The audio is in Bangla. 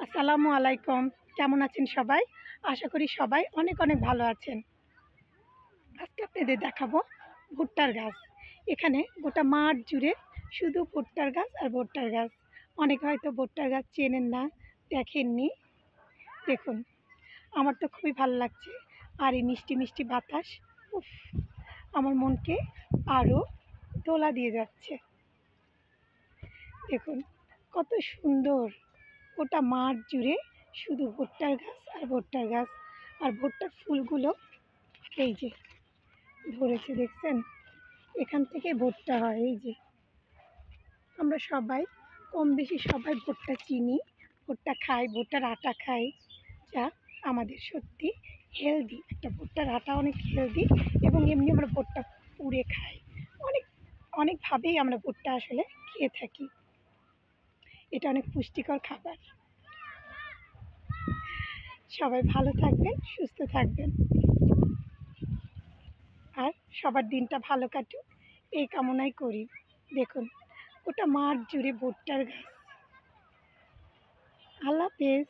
আসসালামু আলাইকুম। কেমন আছেন সবাই? আশা করি সবাই অনেক অনেক ভালো আছেন। আজকে আপনাদের দেখাবো ভুট্টার গাছ। এখানে গোটা মাঠ জুড়ে শুধু ভুট্টার গাছ আর ভুট্টার গাছ। অনেকে হয়তো ভুট্টার গাছ চেনেন না, দেখেননি। দেখুন, আমার তো খুবই ভালো লাগছে। আর এই মিষ্টি মিষ্টি বাতাস, উফ, আমার মনকে আরও দোলা দিয়ে যাচ্ছে। দেখুন কত সুন্দর, গোটা মাঠ জুড়ে শুধু ভুট্টার গাছ আর ভুট্টার গাছ। আর ভুট্টার ফুলগুলো এই যে ধরেছে, দেখছেন? এখান থেকে ভুট্টা হয়। এই যে আমরা সবাই কম বেশি সবাই ভুট্টা চিনি, ভুট্টা খাই, ভুট্টার আটা খাই, যা আমাদের সত্যি হেলদি। একটা ভুট্টার আটা অনেক হেলদি, এবং এমনি আমরা ভুট্টা পুড়ে খাই। অনেক অনেকভাবেই আমরা ভুট্টা আসলে খেয়ে থাকি। এটা অনেক পুষ্টিকর খাবার। সবাই ভালো থাকবেন, সুস্থ থাকবেন, আর সবার দিনটা ভালো কাটুক এই কামনাই করি। দেখুন ওটা মাঠ জুড়ে ভুট্টার গাছ। আল্লাহ হাফেজ।